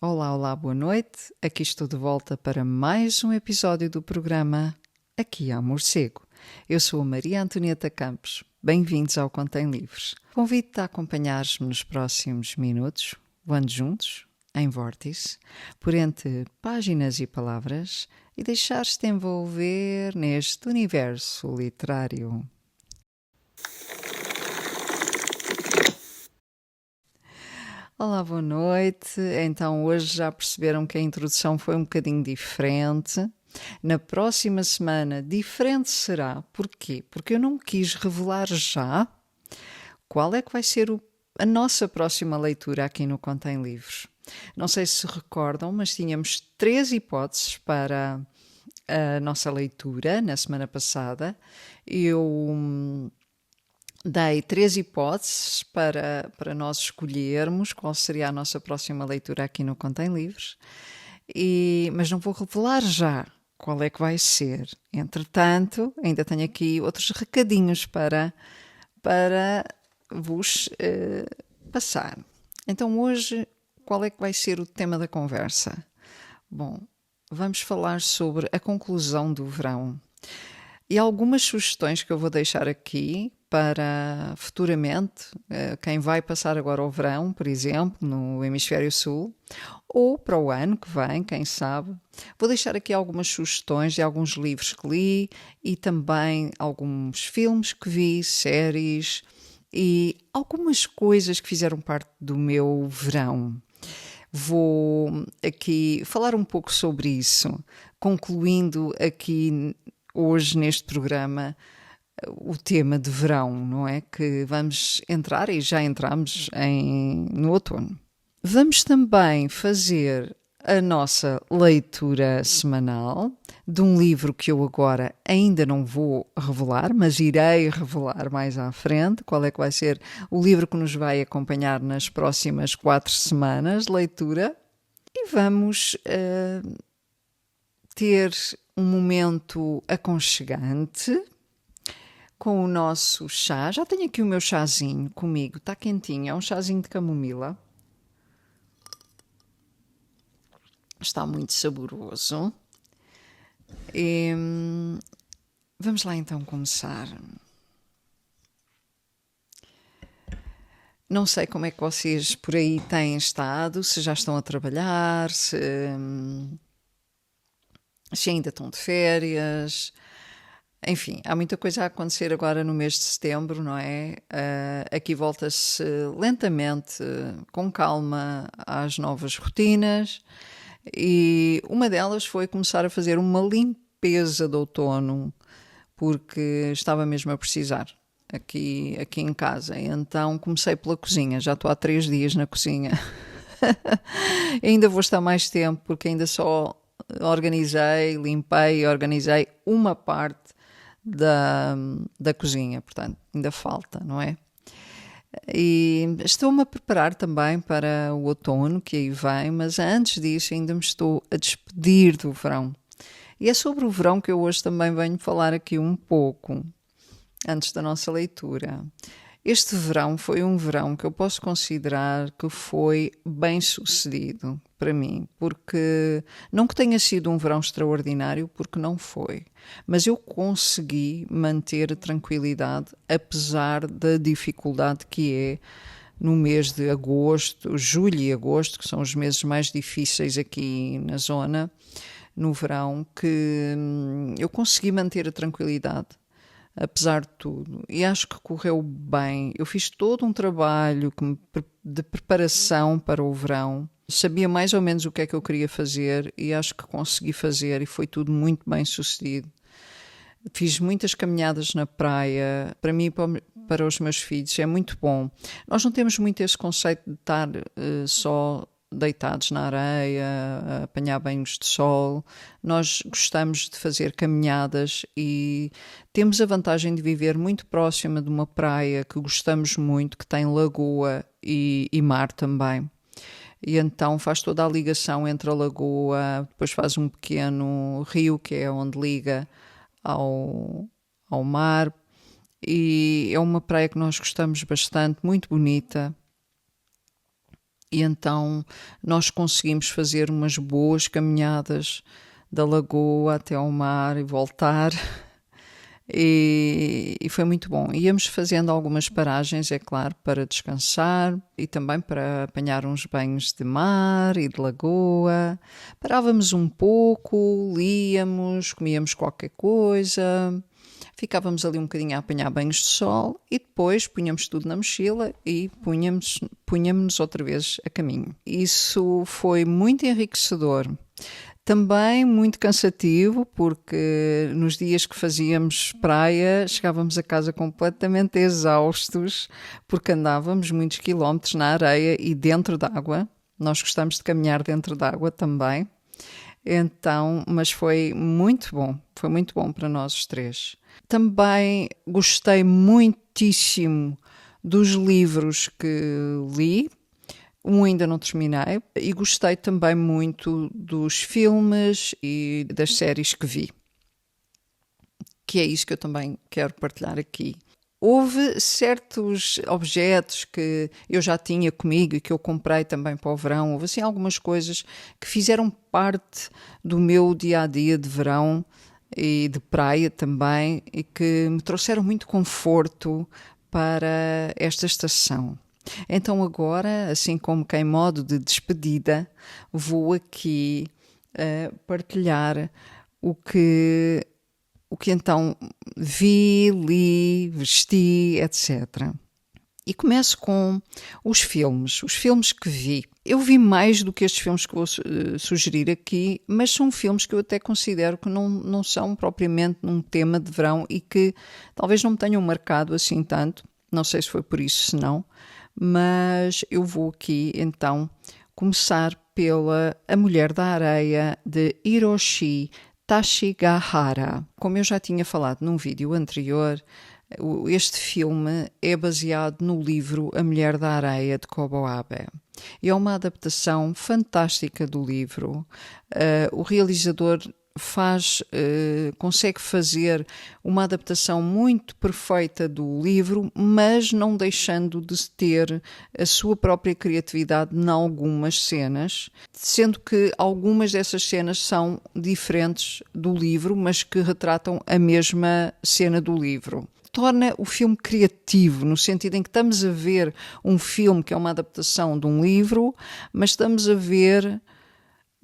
Olá, olá, boa noite. Aqui estou de volta para mais um episódio do programa Aqui há Morcego. Eu sou a Maria Antonieta Campos. Bem-vindos ao Contém Livros. Convido-te a acompanhares-me nos próximos minutos, voando juntos, em vórtice, por entre páginas e palavras e deixar-te envolver neste universo literário. Olá, boa noite. Então, hoje já perceberam que a introdução foi um bocadinho diferente. Na próxima semana, diferente será. Porquê? Porque eu não quis revelar já qual é que vai ser a nossa próxima leitura aqui no Contém Livros. Não sei se recordam, mas tínhamos 3 hipóteses para a nossa leitura na semana passada. Eu dei 3 hipóteses para nós escolhermos qual seria a nossa próxima leitura aqui no Contém Livros, mas não vou revelar já qual é que vai ser. Entretanto, ainda tenho aqui outros recadinhos para vos passar. Então hoje, qual é que vai ser o tema da conversa? Bom, vamos falar sobre a conclusão do verão. E algumas sugestões que eu vou deixar aqui para futuramente, quem vai passar agora o verão, por exemplo, no Hemisfério Sul, ou para o ano que vem, quem sabe. Vou deixar aqui algumas sugestões de alguns livros que li e também alguns filmes que vi, séries e algumas coisas que fizeram parte do meu verão. Vou aqui falar um pouco sobre isso, concluindo aqui hoje neste programa o tema de verão, não é? Que vamos entrar e já entramos no outono. Vamos também fazer a nossa leitura semanal de um livro que eu agora ainda não vou revelar, mas irei revelar mais à frente qual é que vai ser o livro que nos vai acompanhar nas próximas 4 semanas de leitura. E vamos ter um momento aconchegante com o nosso chá. Já tenho aqui o meu chazinho comigo, está quentinho, é um chazinho de camomila. Está muito saboroso. E vamos lá então começar. Não sei como é que vocês por aí têm estado, se já estão a trabalhar, se ainda estão de férias. Enfim, há muita coisa a acontecer agora no mês de setembro, não é? Aqui volta-se lentamente, com calma, às novas rotinas. E uma delas foi começar a fazer uma limpeza de outono, porque estava mesmo a precisar aqui em casa. Então comecei pela cozinha, já estou há 3 dias na cozinha. Ainda vou estar mais tempo, porque ainda só limpei e organizei uma parte da cozinha, portanto, ainda falta, não é? E estou-me a preparar também para o outono que aí vem, mas antes disso ainda me estou a despedir do verão. E é sobre o verão que eu hoje também venho falar aqui um pouco, antes da nossa leitura. Este verão foi um verão que eu posso considerar que foi bem sucedido para mim, porque não que tenha sido um verão extraordinário, porque não foi, mas eu consegui manter a tranquilidade apesar da dificuldade que é no mês de agosto, julho e agosto, que são os meses mais difíceis aqui na zona, no verão, que eu consegui manter a tranquilidade apesar de tudo. E acho que correu bem. Eu fiz todo um trabalho de preparação para o verão. Sabia mais ou menos o que é que eu queria fazer e acho que consegui fazer e foi tudo muito bem sucedido. Fiz muitas caminhadas na praia. Para mim e para os meus filhos é muito bom. Nós não temos muito esse conceito de estar só deitados na areia, a apanhar banhos de sol. Nós gostamos de fazer caminhadas e temos a vantagem de viver muito próxima de uma praia que gostamos muito, que tem lagoa e mar também. E então faz toda a ligação entre a lagoa, depois faz um pequeno rio que é onde liga ao mar. E é uma praia que nós gostamos bastante, muito bonita. e então nós conseguimos fazer umas boas caminhadas da lagoa até ao mar e voltar. E foi muito bom. Íamos fazendo algumas paragens, é claro, para descansar e também para apanhar uns banhos de mar e de lagoa. Parávamos um pouco, líamos, comíamos qualquer coisa, ficávamos ali um bocadinho a apanhar banhos de sol e depois punhamos tudo na mochila e punhamos outra vez a caminho. Isso foi muito enriquecedor. Também muito cansativo, porque nos dias que fazíamos praia chegávamos a casa completamente exaustos, porque andávamos muitos quilómetros na areia e dentro d'água. Nós gostamos de caminhar dentro d'água também. Então, mas foi muito bom para nós os três. Também gostei muitíssimo dos livros que li. Ainda não terminei e gostei também muito dos filmes e das séries que vi, que é isso que eu também quero partilhar aqui. Houve certos objetos que eu já tinha comigo e que eu comprei também para o verão. Houve assim algumas coisas que fizeram parte do meu dia-a-dia de verão e de praia também e que me trouxeram muito conforto para esta estação. Então agora, assim como que em modo de despedida, vou aqui partilhar o que então vi, li, vesti, etc. E começo com os filmes que vi. Eu vi mais do que estes filmes que vou sugerir aqui, mas são filmes que eu até considero que não são propriamente num tema de verão e que talvez não me tenham marcado assim tanto. Não sei se foi por isso, se não. Mas eu vou aqui então começar pela A Mulher da Areia de Hiroshi Tachigahara. Como eu já tinha falado num vídeo anterior, este filme é baseado no livro A Mulher da Areia de Kobo Abe. É uma adaptação fantástica do livro. O realizador consegue fazer uma adaptação muito perfeita do livro, mas não deixando de ter a sua própria criatividade em algumas cenas, sendo que algumas dessas cenas são diferentes do livro, mas que retratam a mesma cena do livro. Torna o filme criativo, no sentido em que estamos a ver um filme que é uma adaptação de um livro, mas estamos a ver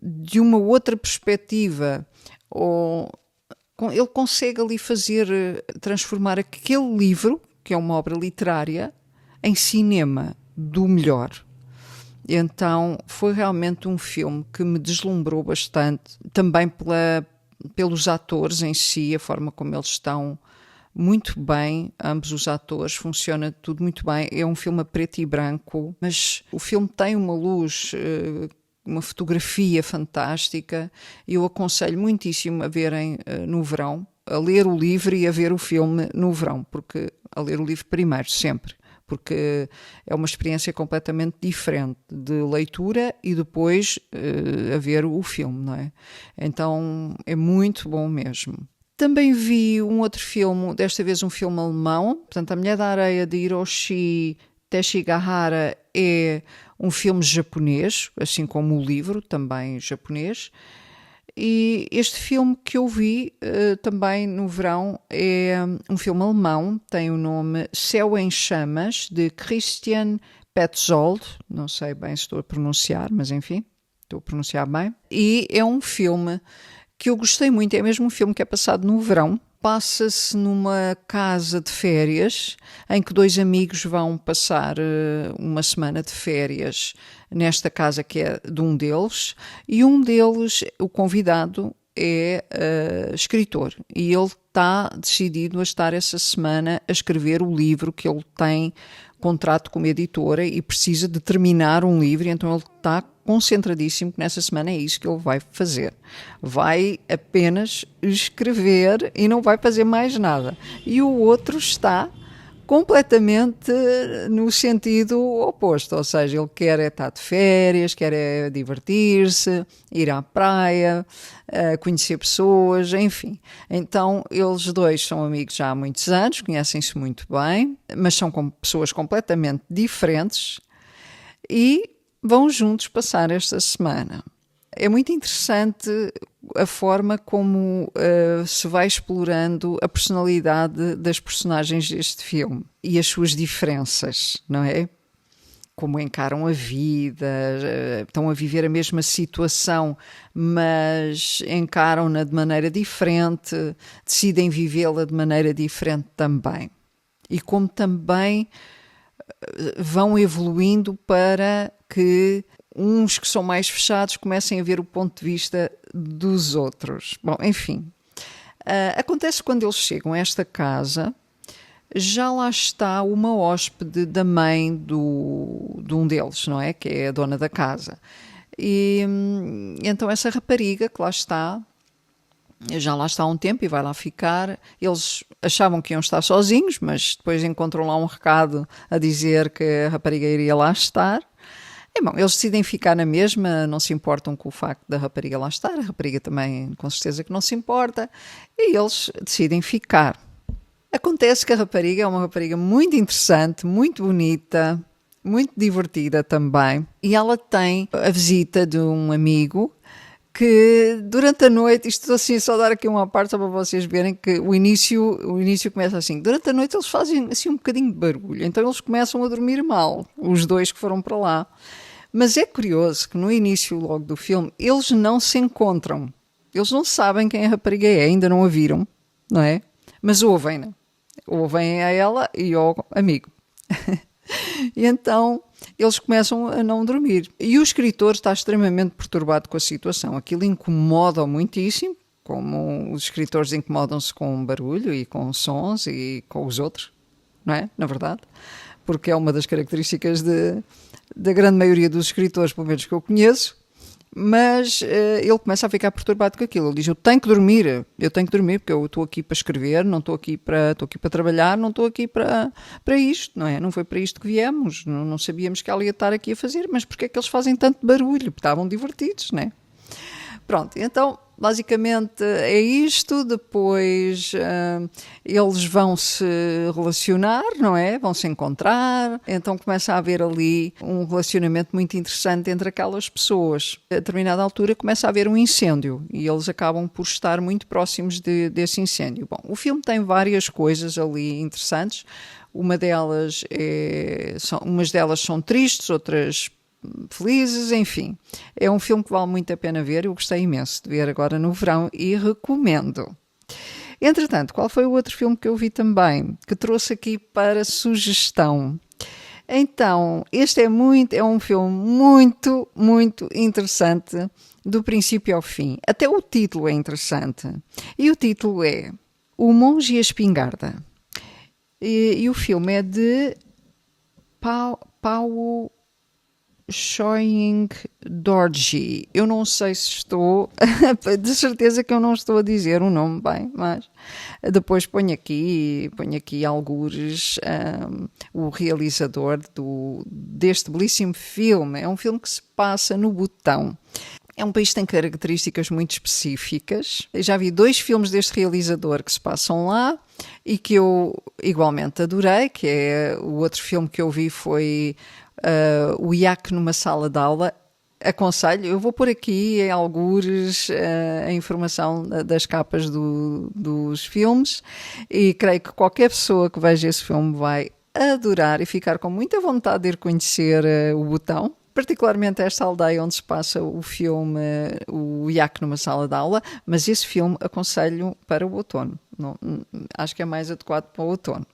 de uma outra perspectiva, ou ele consegue ali transformar aquele livro, que é uma obra literária, em cinema do melhor. Então foi realmente um filme que me deslumbrou bastante, também pelos atores em si, a forma como eles estão muito bem, ambos os atores, funciona tudo muito bem. É um filme a preto e branco, mas o filme tem uma luz, uma fotografia fantástica. Eu aconselho muitíssimo a verem no verão, a ler o livro e a ver o filme no verão, porque a ler o livro primeiro, sempre, porque é uma experiência completamente diferente de leitura e depois a ver o filme, não é? Então é muito bom mesmo. Também vi um outro filme, desta vez um filme alemão, portanto A Mulher da Areia de Hiroshi Tachigahara é um filme japonês, assim como o livro, também japonês. E este filme que eu vi também no verão é um filme alemão, tem o nome Céu em Chamas, de Christian Petzold, não sei bem se estou a pronunciar, mas enfim, estou a pronunciar bem. E é um filme que eu gostei muito, é mesmo um filme que é passado no verão. Passa-se numa casa de férias, em que dois amigos vão passar uma semana de férias nesta casa que é de um deles, e um deles, o convidado, é escritor, e ele está decidido a estar essa semana a escrever o livro que ele tem contrato com uma editora e precisa de terminar um livro, então ele está concentradíssimo que nessa semana é isso que ele vai fazer. Vai apenas escrever e não vai fazer mais nada. E o outro está completamente no sentido oposto, ou seja, ele quer estar de férias, quer divertir-se, ir à praia, conhecer pessoas, enfim. Então, eles dois são amigos já há muitos anos, conhecem-se muito bem, mas são pessoas completamente diferentes e vão juntos passar esta semana. É muito interessante a forma como se vai explorando a personalidade das personagens deste filme e as suas diferenças, não é? Como encaram a vida, estão a viver a mesma situação, mas encaram-na de maneira diferente, decidem vivê-la de maneira diferente também. E como também vão evoluindo para que uns que são mais fechados comecem a ver o ponto de vista dos outros. Bom, enfim. Acontece quando eles chegam a esta casa, já lá está uma hóspede da mãe de um deles, não é? Que é a dona da casa. E então essa rapariga que lá está, já lá está há um tempo e vai lá ficar. Eles achavam que iam estar sozinhos, mas depois encontram lá um recado a dizer que a rapariga iria lá estar. E, bom, eles decidem ficar na mesma, não se importam com o facto da rapariga lá estar, a rapariga também com certeza que não se importa, e eles decidem ficar. Acontece que a rapariga é uma rapariga muito interessante, muito bonita, muito divertida também, e ela tem a visita de um amigo que durante a noite, isto assim, só dar aqui uma parte só para vocês verem que o início começa assim, durante a noite eles fazem assim um bocadinho de barulho, então eles começam a dormir mal, os dois que foram para lá. Mas é curioso que no início logo do filme eles não se encontram, eles não sabem quem a rapariga é, ainda não a viram, não é? Mas ouvem-na, ouvem a ela e ao amigo. E então eles começam a não dormir. E o escritor está extremamente perturbado com a situação. Aquilo incomoda-o muitíssimo, como os escritores incomodam-se com barulho e com sons e com os outros, não é? Na verdade. Porque é uma das características da grande maioria dos escritores, pelo menos que eu conheço. Mas ele começa a ficar perturbado com aquilo. Ele diz, eu tenho que dormir porque eu estou aqui para escrever, não estou aqui para trabalhar, não estou aqui para isto, não é? Não foi para isto que viemos, não sabíamos que ela ia estar aqui a fazer, mas porque é que eles fazem tanto barulho? Porque estavam divertidos, não é? Pronto, então basicamente é isto, depois eles vão se relacionar, não é? Vão se encontrar, então começa a haver ali um relacionamento muito interessante entre aquelas pessoas. A determinada altura começa a haver um incêndio e eles acabam por estar muito próximos desse incêndio. Bom, o filme tem várias coisas ali interessantes, umas delas são tristes, outras felizes, enfim. É um filme que vale muito a pena ver, eu gostei imenso de ver agora no verão e recomendo. Entretanto, qual foi o outro filme que eu vi também, que trouxe aqui para sugestão? Então, este é um filme muito, muito interessante, do princípio ao fim. Até o título é interessante. E o título é O Monge e a Espingarda. E o filme é de Paulo Shoying Dorji. Eu não sei se estou, de certeza que eu não estou a dizer o nome bem, mas depois ponho aqui algures o realizador deste belíssimo filme. É um filme que se passa no Butão. É um país que tem características muito específicas. Eu já vi 2 filmes deste realizador que se passam lá e que eu igualmente adorei, que é o outro filme que eu vi foi o Iac numa sala de aula. Aconselho, eu vou pôr aqui em algures a informação das capas dos filmes e creio que qualquer pessoa que veja esse filme vai adorar e ficar com muita vontade de ir conhecer o Butão. Particularmente esta aldeia onde se passa o filme O Iac numa sala de aula, mas esse filme aconselho para o outono. Não, acho que é mais adequado para o outono.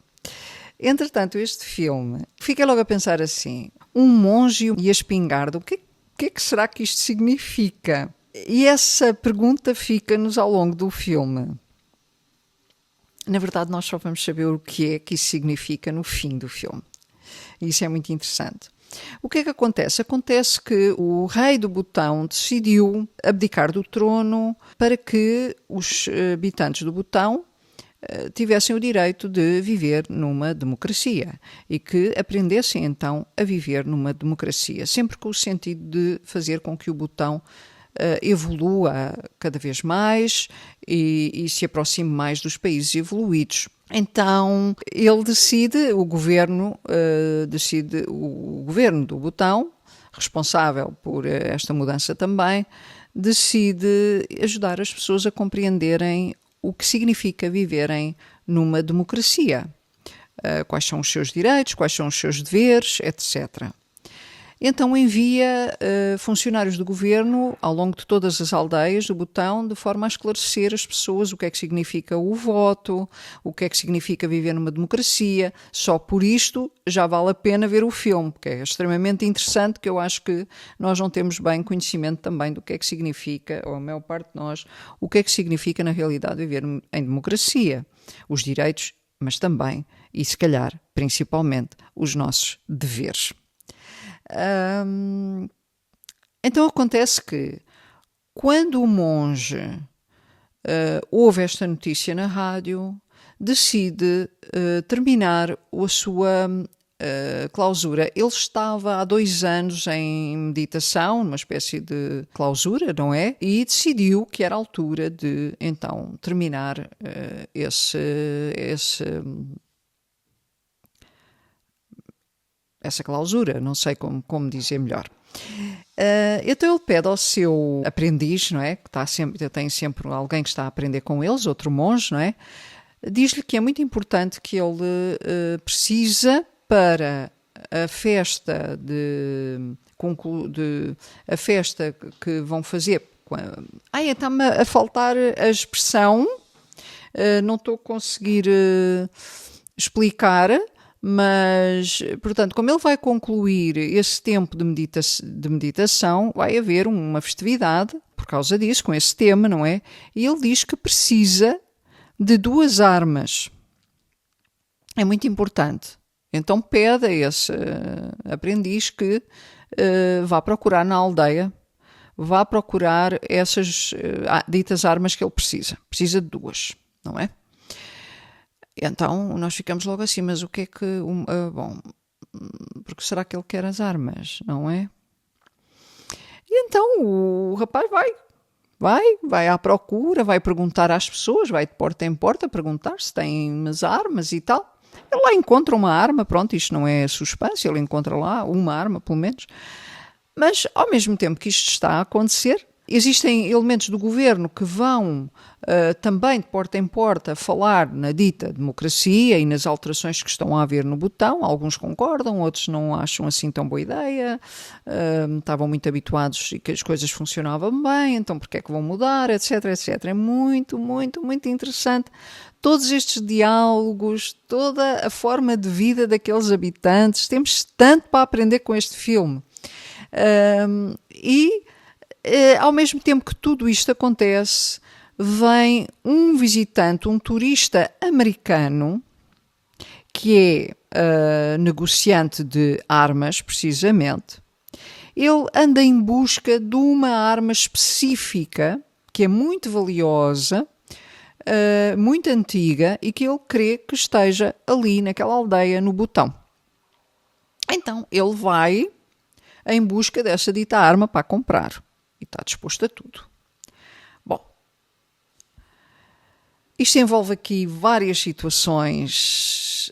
Entretanto, este filme, fiquei logo a pensar assim, um monge e a espingarda, o que é que será que isto significa? E essa pergunta fica-nos ao longo do filme. Na verdade, nós só vamos saber o que é que isso significa no fim do filme. E isso é muito interessante. O que é que acontece? Acontece que o rei do Butão decidiu abdicar do trono para que os habitantes do Butão tivessem o direito de viver numa democracia e que aprendessem então a viver numa democracia, sempre com o sentido de fazer com que o Butão evolua cada vez mais e se aproxime mais dos países evoluídos. Então ele decide, o governo do Butão responsável por esta mudança também, decide ajudar as pessoas a compreenderem o que significa viverem numa democracia. Quais são os seus direitos, quais são os seus deveres, etc. Então envia funcionários do governo ao longo de todas as aldeias do Butão, de forma a esclarecer as pessoas o que é que significa o voto, o que é que significa viver numa democracia. Só por isto já vale a pena ver o filme, porque é extremamente interessante, que eu acho que nós não temos bem conhecimento também do que é que significa, ou a maior parte de nós, o que é que significa na realidade viver em democracia. Os direitos, mas também, e se calhar, principalmente, os nossos deveres. Então acontece que quando o monge ouve esta notícia na rádio, decide terminar a sua clausura. Ele estava há 2 anos em meditação, numa espécie de clausura, não é? E decidiu que era a altura de então terminar essa clausura, não sei como dizer melhor. Então ele pede ao seu aprendiz, não é? Que tem sempre alguém que está a aprender com eles, outro monge, não é? Diz-lhe que é muito importante, que ele precisa para a festa a festa que vão fazer. Está-me a faltar a expressão, não estou a conseguir explicar. Mas, portanto, como ele vai concluir esse tempo de meditação, vai haver uma festividade por causa disso, com esse tema, não é? E ele diz que precisa de 2 armas. É muito importante. Então pede a esse aprendiz que vá procurar na aldeia, vá procurar essas ditas armas que ele precisa. Precisa de 2, não é? Então nós ficamos logo assim, mas o que é que... bom, porque será que ele quer as armas, não é? E então o rapaz vai à procura, vai perguntar às pessoas, vai de porta em porta perguntar se têm umas armas e tal. Ele lá encontra uma arma, pronto, isto não é suspense, ele encontra lá uma arma, pelo menos. Mas, ao mesmo tempo que isto está a acontecer, existem elementos do governo que vão também de porta em porta falar na dita democracia e nas alterações que estão a haver no Butão. Alguns concordam, outros não acham assim tão boa ideia, estavam muito habituados e que as coisas funcionavam bem, então porque é que vão mudar, etc, etc. É muito, muito, muito interessante. Todos estes diálogos, toda a forma de vida daqueles habitantes, temos tanto para aprender com este filme. Ao mesmo tempo que tudo isto acontece, vem um visitante, um turista americano, que é negociante de armas, precisamente. Ele anda em busca de uma arma específica, que é muito valiosa, muito antiga, e que ele crê que esteja ali naquela aldeia, no Butão. Então ele vai em busca dessa dita arma para comprar. E está disposto a tudo. Bom, isto envolve aqui várias situações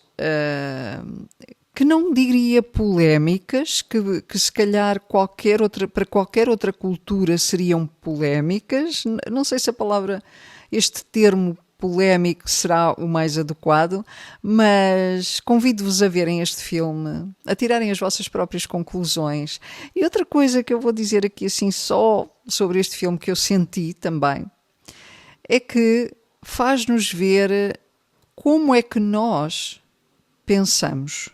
que não diria polémicas, que se calhar para qualquer outra cultura seriam polémicas. Não sei se este termo polémico será o mais adequado, mas convido-vos a verem este filme, a tirarem as vossas próprias conclusões. E outra coisa que eu vou dizer aqui assim só sobre este filme que eu senti também, é que faz-nos ver como é que nós pensamos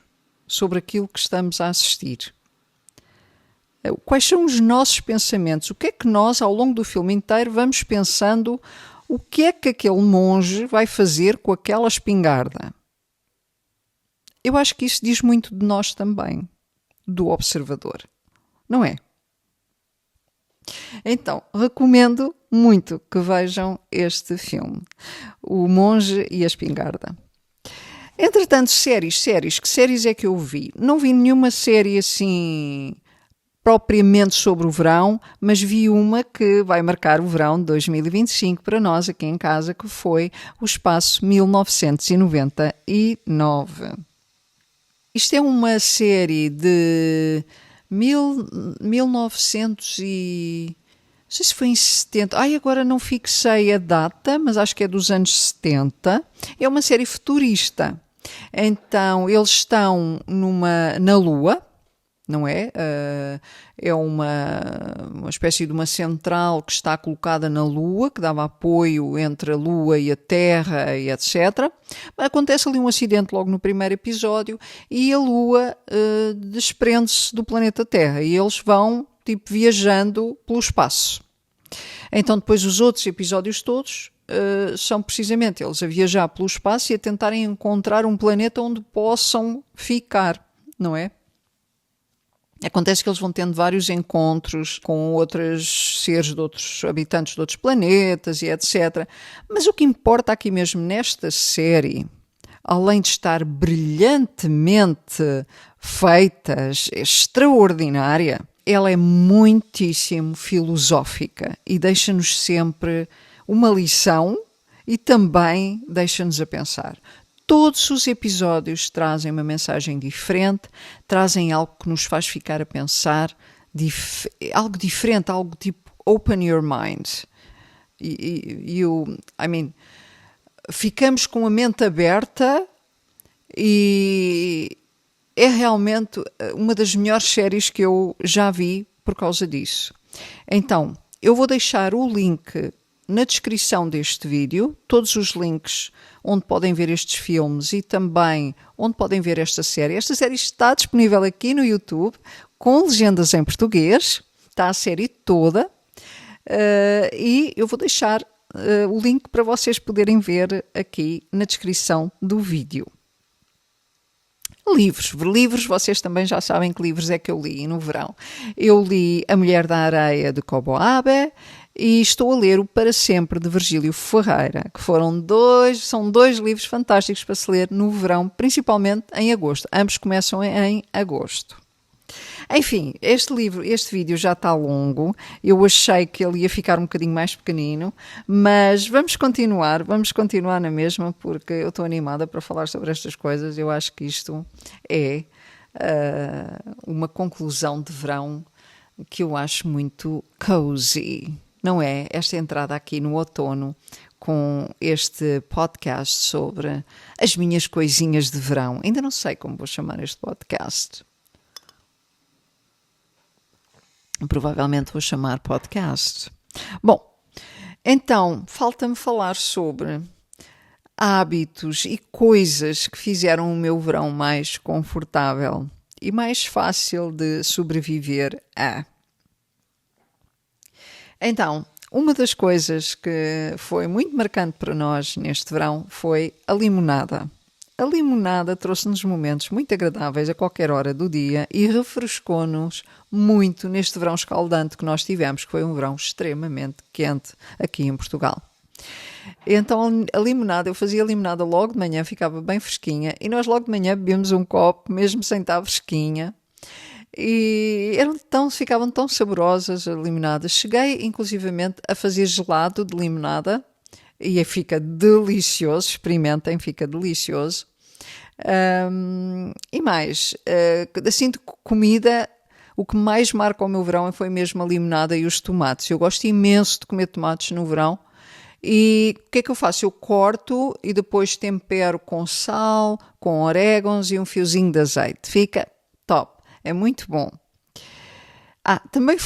sobre aquilo que estamos a assistir. Quais são os nossos pensamentos? O que é que nós, ao longo do filme inteiro, vamos pensando? O que é que aquele monge vai fazer com aquela espingarda? Eu acho que isso diz muito de nós também, do observador, não é? Então, recomendo muito que vejam este filme, O Monge e a Espingarda. Entretanto, que séries é que eu vi? Não vi nenhuma série assim propriamente sobre o verão, mas vi uma que vai marcar o verão de 2025 para nós aqui em casa, que foi o Espaço 1999. Isto é uma série de 1900 e... Não sei se foi em 70. Agora não fixei a data, mas acho que é dos anos 70. É uma série futurista. Então, eles estão na Lua, não é? É uma espécie de uma central que está colocada na Lua, que dava apoio entre a Lua e a Terra e etc. Acontece ali um acidente logo no primeiro episódio e a Lua desprende-se do planeta Terra e eles vão tipo viajando pelo espaço. Então depois os outros episódios todos são precisamente eles a viajar pelo espaço e a tentarem encontrar um planeta onde possam ficar, não é? Acontece que eles vão tendo vários encontros com outros seres de outros habitantes de outros planetas e etc. Mas o que importa aqui mesmo nesta série, além de estar brilhantemente feita, extraordinária, ela é muitíssimo filosófica e deixa-nos sempre uma lição e também deixa-nos a pensar. Todos os episódios trazem uma mensagem diferente, trazem algo que nos faz ficar a pensar, algo diferente, algo tipo open your mind. Ficamos com a mente aberta e é realmente uma das melhores séries que eu já vi por causa disso. Então, eu vou deixar o link na descrição deste vídeo, todos os links onde podem ver estes filmes e também onde podem ver esta série. Esta série está disponível aqui no YouTube, com legendas em português, está a série toda, e eu vou deixar o link para vocês poderem ver aqui na descrição do vídeo. Livros, vocês também já sabem que livros é que eu li no verão. Eu li A Mulher da Areia, de Kobo Abe, e estou a ler o Para Sempre, de Virgílio Ferreira, que são dois livros fantásticos para se ler no verão, principalmente em agosto. Ambos começam em agosto. Enfim, este vídeo já está longo, eu achei que ele ia ficar um bocadinho mais pequenino, mas vamos continuar na mesma, porque eu estou animada para falar sobre estas coisas. Eu acho que isto é uma conclusão de verão que eu acho muito cozy, não é? Esta entrada aqui no outono com este podcast sobre as minhas coisinhas de verão. Ainda não sei como vou chamar este podcast. Provavelmente vou chamar podcast. Bom, então, falta-me falar sobre hábitos e coisas que fizeram o meu verão mais confortável e mais fácil de sobreviver a. Então, uma das coisas que foi muito marcante para nós neste verão foi a limonada. A limonada trouxe-nos momentos muito agradáveis a qualquer hora do dia e refrescou-nos muito neste verão escaldante que nós tivemos, que foi um verão extremamente quente aqui em Portugal. Então eu fazia limonada logo de manhã, ficava bem fresquinha, e nós logo de manhã bebíamos um copo, mesmo sem estar fresquinha, e ficavam tão saborosas as limonadas. Cheguei inclusivamente a fazer gelado de limonada, e fica delicioso, experimentem, fica delicioso. E mais, assim de comida, o que mais marca o meu verão foi mesmo a limonada e os tomates. Eu gosto imenso de comer tomates no verão. E o que é que eu faço? Eu corto e depois tempero com sal, com orégãos e um fiozinho de azeite. Fica top, é muito bom. Também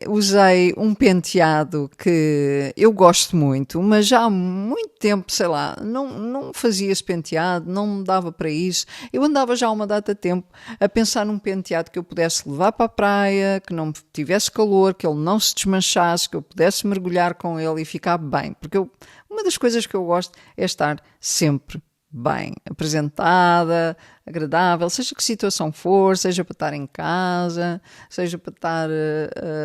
usei um penteado que eu gosto muito, mas já há muito tempo, sei lá, não fazia esse penteado, não me dava para isso. Eu andava já há uma data de tempo a pensar num penteado que eu pudesse levar para a praia, que não tivesse calor, que ele não se desmanchasse, que eu pudesse mergulhar com ele e ficar bem. Porque uma das coisas que eu gosto é estar sempre bem apresentada, agradável, seja que situação for, seja para estar em casa, seja para estar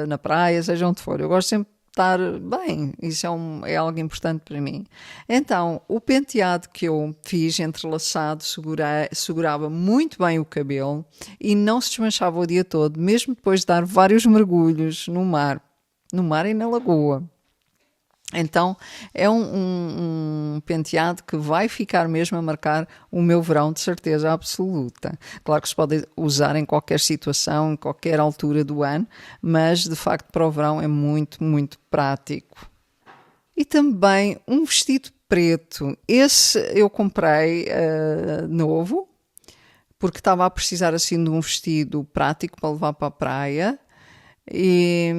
na praia, seja onde for. Eu gosto sempre de estar bem, isso é algo importante para mim. Então, o penteado que eu fiz entrelaçado segurava muito bem o cabelo e não se desmanchava o dia todo, mesmo depois de dar vários mergulhos no mar e na lagoa. Então é um penteado que vai ficar mesmo a marcar o meu verão de certeza absoluta. Claro que se pode usar em qualquer situação, em qualquer altura do ano, mas de facto para o verão é muito, muito prático. E também um vestido preto. Esse eu comprei novo, porque estava a precisar assim de um vestido prático para levar para a praia. E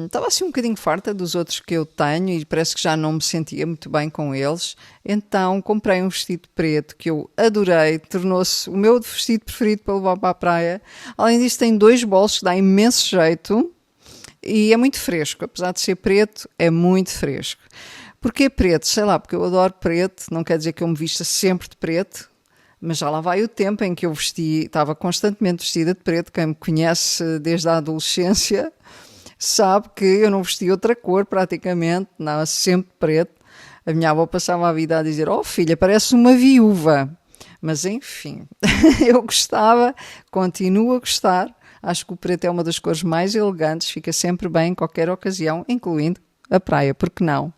estava assim um bocadinho farta dos outros que eu tenho e parece que já não me sentia muito bem com eles. Então comprei um vestido preto que eu adorei, tornou-se o meu vestido preferido para levar para a praia. Além disso, tem 2 bolsos, dá imenso jeito e é muito fresco. Apesar de ser preto, é muito fresco. Porquê preto? Sei lá, porque eu adoro preto, não quer dizer que eu me vista sempre de preto. Mas já lá vai o tempo em que eu estava constantemente vestida de preto. Quem me conhece desde a adolescência sabe que eu não vestia outra cor praticamente, andava sempre de preto. A minha avó passava a vida a dizer: "Oh filha, parece uma viúva." Mas enfim, eu gostava, continuo a gostar. Acho que o preto é uma das cores mais elegantes, fica sempre bem em qualquer ocasião, incluindo a praia, porque não?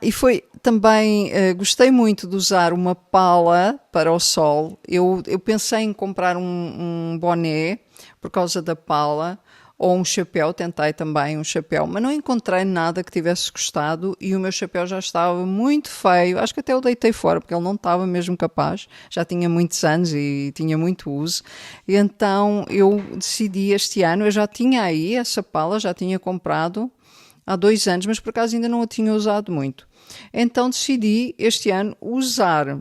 E foi também, gostei muito de usar uma pala para o sol. Eu pensei em comprar um boné por causa da pala, ou um chapéu, tentei também um chapéu, mas não encontrei nada que tivesse gostado e o meu chapéu já estava muito feio. Acho que até o deitei fora, porque ele não estava mesmo capaz. Já tinha muitos anos e tinha muito uso. E então eu decidi este ano, eu já tinha aí essa pala, já tinha comprado há 2 anos, mas por acaso ainda não a tinha usado muito. Então decidi este ano usar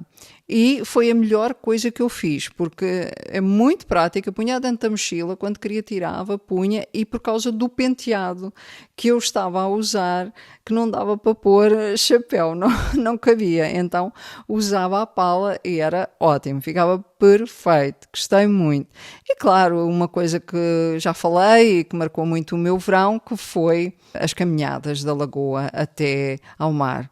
e foi a melhor coisa que eu fiz, porque é muito prática, punha dentro da mochila, quando queria tirava, punha, e por causa do penteado que eu estava a usar, que não dava para pôr chapéu, não cabia, então usava a pala e era ótimo, ficava perfeito, gostei muito. E claro, uma coisa que já falei e que marcou muito o meu verão, que foi as caminhadas da lagoa até ao mar.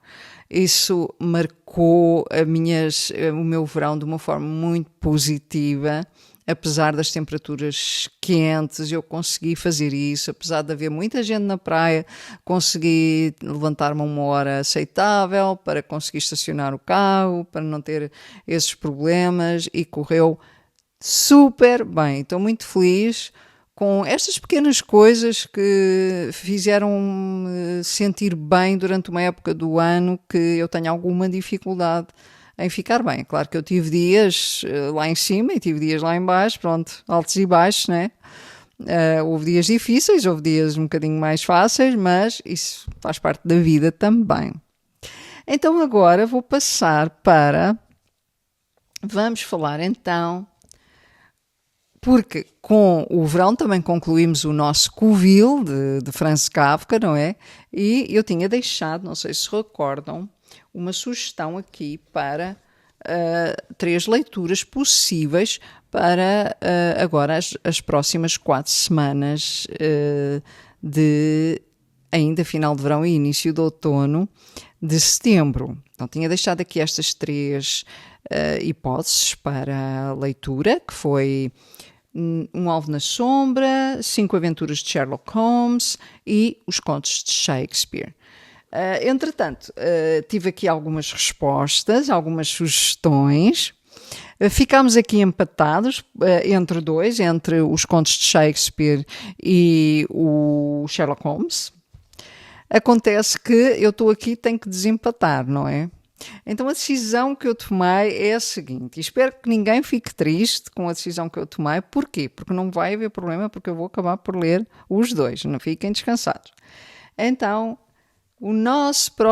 Isso marcou o meu verão de uma forma muito positiva. Apesar das temperaturas quentes, eu consegui fazer isso. Apesar de haver muita gente na praia, consegui levantar-me a uma hora aceitável para conseguir estacionar o carro, para não ter esses problemas, e correu super bem. Estou muito feliz com estas pequenas coisas que fizeram-me sentir bem durante uma época do ano que eu tenho alguma dificuldade em ficar bem. Claro que eu tive dias lá em cima e tive dias lá em baixo, pronto, altos e baixos, né? Houve dias difíceis, houve dias um bocadinho mais fáceis, mas isso faz parte da vida também. Então agora vou passar para... Vamos falar então, porque com o verão também concluímos o nosso Covil de Franz Kafka, não é? E eu tinha deixado, não sei se recordam, uma sugestão aqui para 3 leituras possíveis para agora as próximas 4 semanas de ainda final de verão e início de outono de setembro. Então tinha deixado aqui estas 3 hipóteses para leitura, que foi Um Alvo na Sombra, 5 Aventuras de Sherlock Holmes e Os Contos de Shakespeare. Entretanto, tive aqui algumas respostas, algumas sugestões. Ficámos aqui empatados entre 2, entre Os Contos de Shakespeare e o Sherlock Holmes. Acontece que eu estou aqui e tenho que desempatar, não é? Então a decisão que eu tomei é a seguinte, e espero que ninguém fique triste com a decisão que eu tomei. Porquê? Porque não vai haver problema, porque eu vou acabar por ler os 2, não fiquem descansados. Então,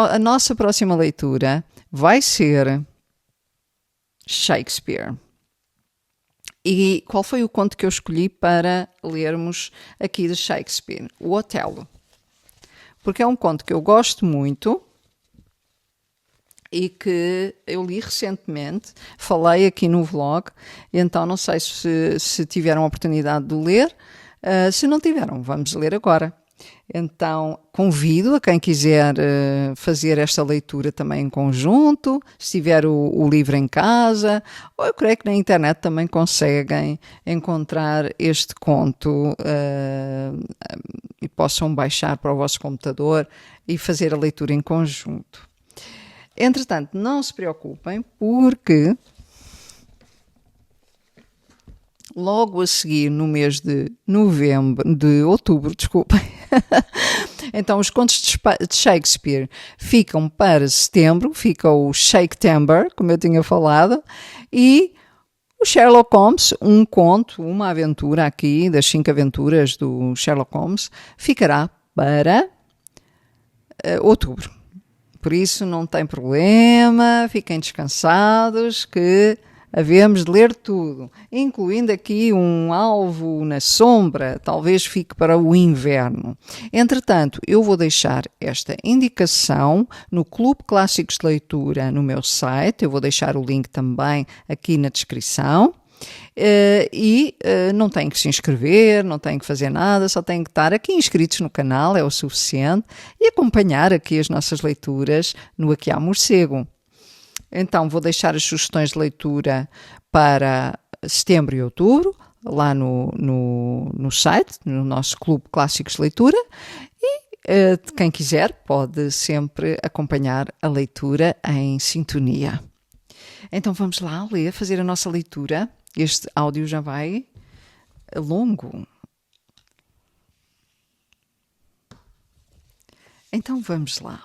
a nossa próxima leitura vai ser Shakespeare. E qual foi o conto que eu escolhi para lermos aqui de Shakespeare? O Otelo. Porque é um conto que eu gosto muito e que eu li recentemente, falei aqui no vlog, então não sei se tiveram a oportunidade de ler. Se não tiveram, vamos ler agora. Então, convido a quem quiser fazer esta leitura também em conjunto, se tiver o livro em casa, ou eu creio que na internet também conseguem encontrar este conto e possam baixar para o vosso computador e fazer a leitura em conjunto. Entretanto, não se preocupem, porque logo a seguir, no mês de outubro, desculpem, então os contos de Shakespeare ficam para setembro, fica o Shakestember, como eu tinha falado, e o Sherlock Holmes, um conto, uma aventura aqui, das 5 aventuras do Sherlock Holmes, ficará para outubro. Por isso não tem problema, fiquem descansados que havemos de ler tudo, incluindo aqui um alvo na sombra, talvez fique para o inverno. Entretanto, eu vou deixar esta indicação no Clube Clássicos de Leitura no meu site, eu vou deixar o link também aqui na descrição. Não têm que se inscrever, não têm que fazer nada, só têm que estar aqui inscritos no canal, é o suficiente, e acompanhar aqui as nossas leituras no Aqui há Morcego. Então vou deixar as sugestões de leitura para setembro e outubro, lá no site, no nosso Clube Clássicos de Leitura, e quem quiser pode sempre acompanhar a leitura em sintonia. Então vamos lá ler, fazer a nossa leitura. Este áudio já vai longo. Então vamos lá.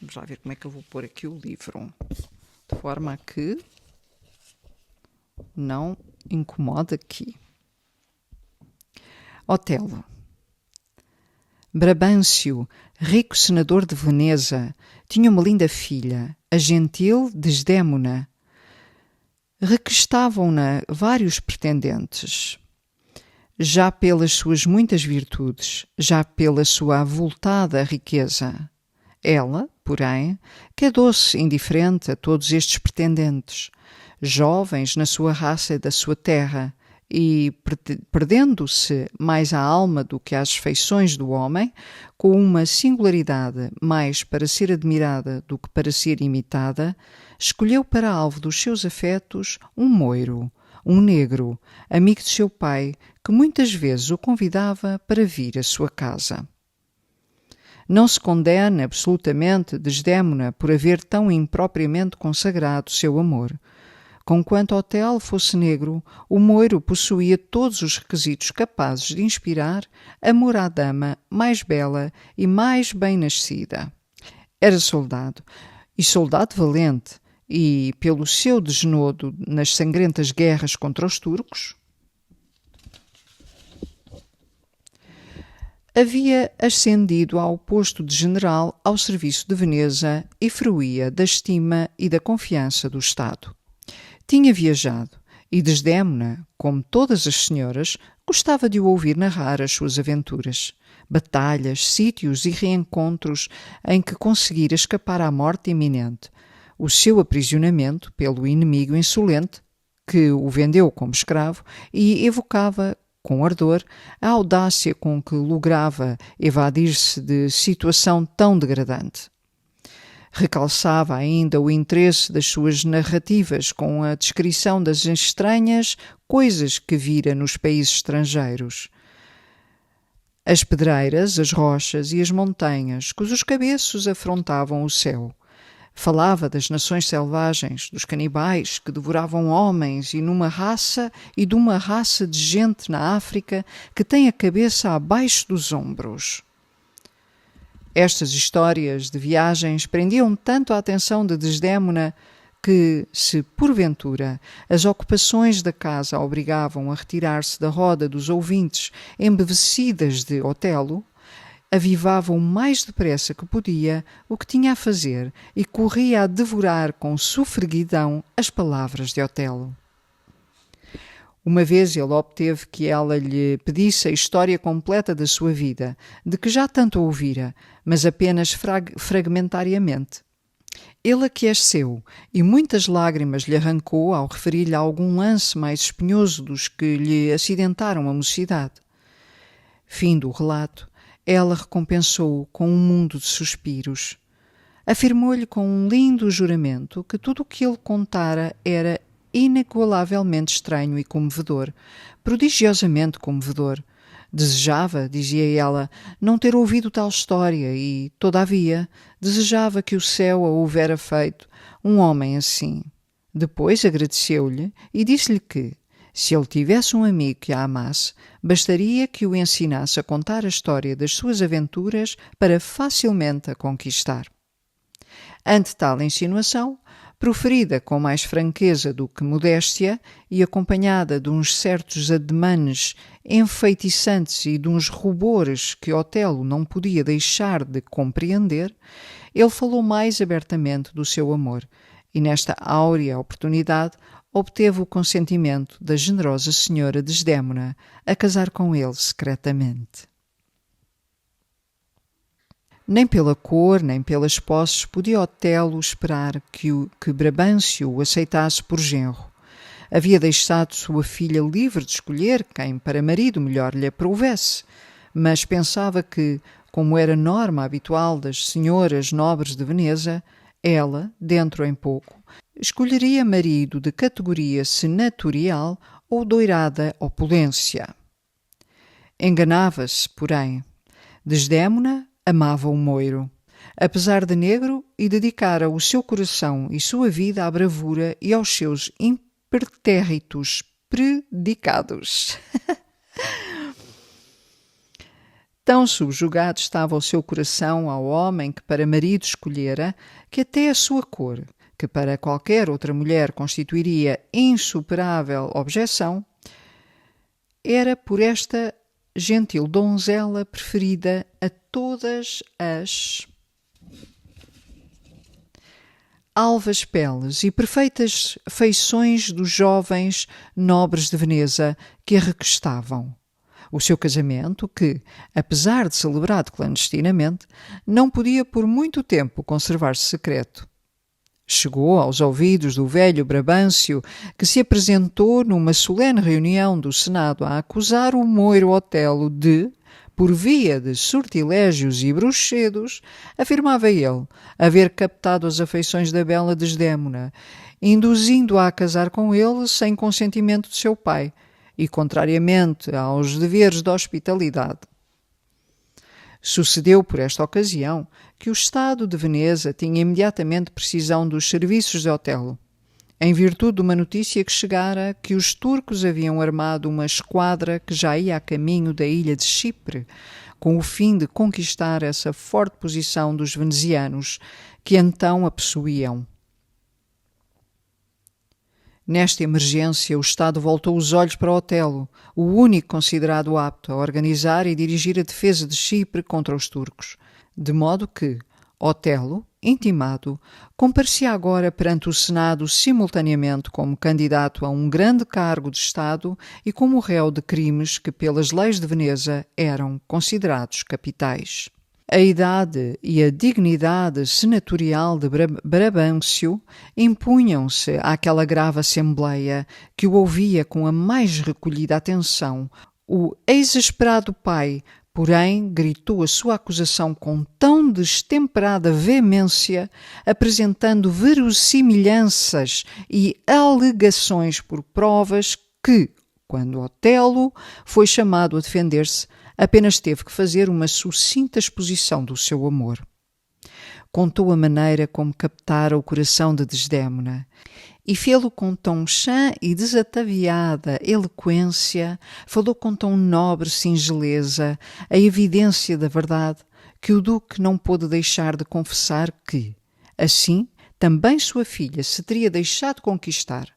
Vamos lá ver como é que eu vou pôr aqui o livro, de forma a que não incomode aqui. Otelo. Brabâncio, rico senador de Veneza, tinha uma linda filha, a gentil Desdémona. Requestavam-na vários pretendentes, já pelas suas muitas virtudes, já pela sua avultada riqueza. Ela, porém, quedou-se indiferente a todos estes pretendentes, jovens na sua raça e da sua terra, e, perdendo-se mais a alma do que as feições do homem, com uma singularidade mais para ser admirada do que para ser imitada, escolheu para alvo dos seus afetos um moiro, um negro, amigo de seu pai, que muitas vezes o convidava para vir à sua casa. Não se condena absolutamente Desdémona por haver tão impropriamente consagrado seu amor. Conquanto Otelo fosse negro, o moiro possuía todos os requisitos capazes de inspirar amor à dama mais bela e mais bem nascida. Era soldado, e soldado valente, e, pelo seu desnodo nas sangrentas guerras contra os turcos, havia ascendido ao posto de general ao serviço de Veneza e fruía da estima e da confiança do Estado. Tinha viajado e Desdémona, como todas as senhoras, gostava de o ouvir narrar as suas aventuras, batalhas, sítios e reencontros em que conseguira escapar à morte iminente, o seu aprisionamento pelo inimigo insolente, que o vendeu como escravo e evocava com ardor a audácia com que lograva evadir-se de situação tão degradante. Recalçava ainda o interesse das suas narrativas com a descrição das estranhas coisas que vira nos países estrangeiros. As pedreiras, as rochas e as montanhas, cujos cabeços afrontavam o céu. Falava das nações selvagens, dos canibais que devoravam homens e de uma raça de gente na África que tem a cabeça abaixo dos ombros. Estas histórias de viagens prendiam tanto a atenção de Desdémona que, se porventura as ocupações da casa a obrigavam a retirar-se da roda dos ouvintes embevecidas de Otelo, avivava o mais depressa que podia o que tinha a fazer e corria a devorar com sufreguidão as palavras de Otelo. Uma vez ele obteve que ela lhe pedisse a história completa da sua vida, de que já tanto ouvira, mas apenas fragmentariamente. Ele aqueceu e muitas lágrimas lhe arrancou ao referir-lhe algum lance mais espinhoso dos que lhe acidentaram a mocidade. Fim do relato, ela recompensou-o com um mundo de suspiros. Afirmou-lhe com um lindo juramento que tudo o que ele contara era inigualavelmente estranho e comovedor, prodigiosamente comovedor. Desejava, dizia ela, não ter ouvido tal história e, todavia, desejava que o céu a houvera feito um homem assim. Depois agradeceu-lhe e disse-lhe que, se ele tivesse um amigo que a amasse, bastaria que o ensinasse a contar a história das suas aventuras para facilmente a conquistar. Ante tal insinuação, proferida com mais franqueza do que modéstia e acompanhada de uns certos ademanes enfeitiçantes e de uns rubores que Otelo não podia deixar de compreender, ele falou mais abertamente do seu amor e, nesta áurea oportunidade, obteve o consentimento da generosa senhora Desdémona a casar com ele secretamente. Nem pela cor, nem pelas posses podia Otelo esperar que Brabâncio o aceitasse por genro. Havia deixado sua filha livre de escolher quem para marido melhor lhe aprouvesse, mas pensava que, como era norma habitual das senhoras nobres de Veneza, ela, dentro em pouco, escolheria marido de categoria senatorial ou doirada opulência. Enganava-se, porém. Desdémona amava o moiro, apesar de negro, e dedicara o seu coração e sua vida à bravura e aos seus impertérritos predicados. Tão subjugado estava o seu coração ao homem que para marido escolhera, que até a sua cor, que para qualquer outra mulher constituiria insuperável objeção, era por esta gentil donzela preferida a todas as alvas peles e perfeitas feições dos jovens nobres de Veneza que a requestavam. O seu casamento, que, apesar de celebrado clandestinamente, não podia por muito tempo conservar-se secreto. Chegou aos ouvidos do velho Brabâncio, que se apresentou numa solene reunião do Senado a acusar o moiro Otelo de, por via de sortilégios e bruxedos, afirmava ele, haver captado as afeições da bela Desdémona, induzindo-a a casar com ele sem consentimento de seu pai e contrariamente aos deveres da hospitalidade. Sucedeu por esta ocasião que o Estado de Veneza tinha imediatamente precisão dos serviços de Otelo, em virtude de uma notícia que chegara que os turcos haviam armado uma esquadra que já ia a caminho da ilha de Chipre, com o fim de conquistar essa forte posição dos venezianos, que então a possuíam. Nesta emergência, o Estado voltou os olhos para Otelo, o único considerado apto a organizar e dirigir a defesa de Chipre contra os turcos, de modo que Otelo, intimado, comparecia agora perante o Senado simultaneamente como candidato a um grande cargo de Estado e como réu de crimes que, pelas leis de Veneza, eram considerados capitais. A idade e a dignidade senatorial de Brabâncio impunham-se àquela grave assembleia que o ouvia com a mais recolhida atenção. O exasperado pai, porém, gritou a sua acusação com tão destemperada veemência, apresentando verossimilhanças e alegações por provas que, quando Otelo foi chamado a defender-se, apenas teve que fazer uma sucinta exposição do seu amor. Contou a maneira como captara o coração de Desdémona e fê-lo com tão chã e desataviada eloquência, falou com tão nobre singeleza a evidência da verdade, que o duque não pôde deixar de confessar que, assim, também sua filha se teria deixado conquistar.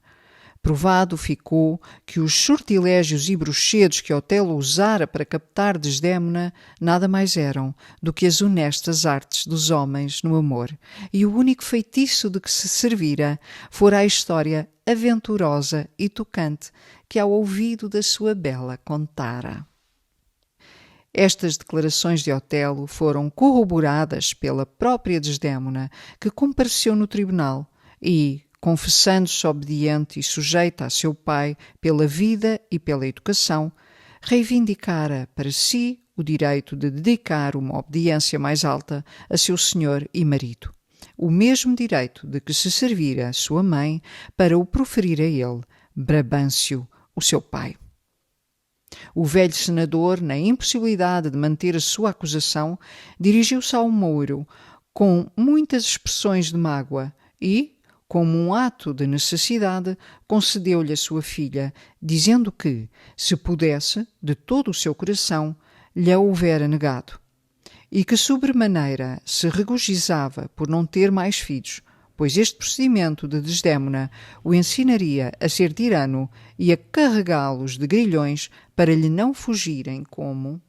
Provado ficou que os sortilégios e bruxedos que Otelo usara para captar Desdémona nada mais eram do que as honestas artes dos homens no amor, e o único feitiço de que se servira fora a história aventurosa e tocante que ao ouvido da sua bela contara. Estas declarações de Otelo foram corroboradas pela própria Desdémona, que compareceu no tribunal e, confessando-se obediente e sujeita a seu pai pela vida e pela educação, reivindicara para si o direito de dedicar uma obediência mais alta a seu senhor e marido. O mesmo direito de que se servira a sua mãe para o proferir a ele, Brabâncio, o seu pai. O velho senador, na impossibilidade de manter a sua acusação, dirigiu-se ao Mouro com muitas expressões de mágoa e, como um ato de necessidade, concedeu-lhe a sua filha, dizendo que, se pudesse, de todo o seu coração, lhe a houvera negado, e que sobremaneira se regozijava por não ter mais filhos, pois este procedimento de Desdémona o ensinaria a ser tirano e a carregá-los de grilhões para lhe não fugirem como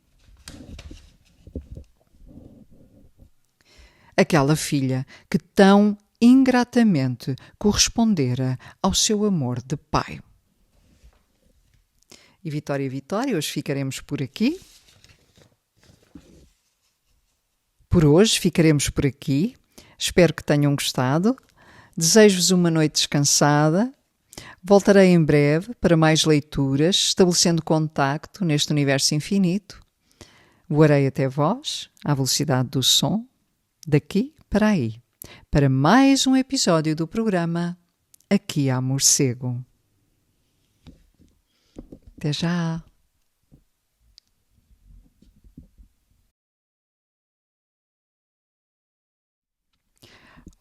aquela filha que tão ingratamente correspondera ao seu amor de pai. E Vitória, Vitória, hoje ficaremos por aqui. Por hoje ficaremos por aqui. Espero que tenham gostado. Desejo-vos uma noite descansada. Voltarei em breve para mais leituras, estabelecendo contacto neste universo infinito. Voarei até vós, à velocidade do som, daqui para aí, para mais um episódio do programa Aqui há Morcego. Até já!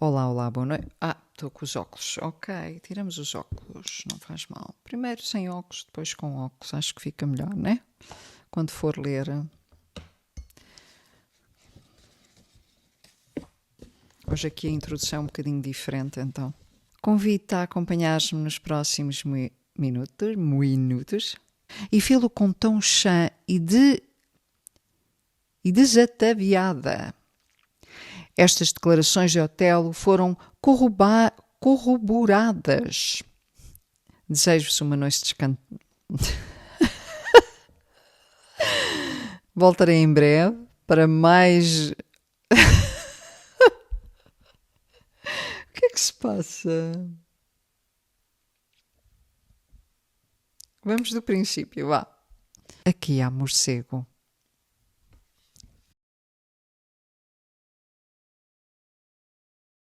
Olá, olá, boa noite. Estou com os óculos. Ok, tiramos os óculos, não faz mal. Primeiro sem óculos, depois com óculos. Acho que fica melhor, né? Quando for ler. Hoje aqui a introdução é um bocadinho diferente, então. Convido-te a acompanhar-me nos próximos minutos e fê-lo com tom chã e desataviada. Estas declarações de Otelo foram corroboradas. Desejo-vos uma noite descansada. Voltarei em breve para mais... O que é que se passa? Vamos do princípio, vá. Aqui há morcego.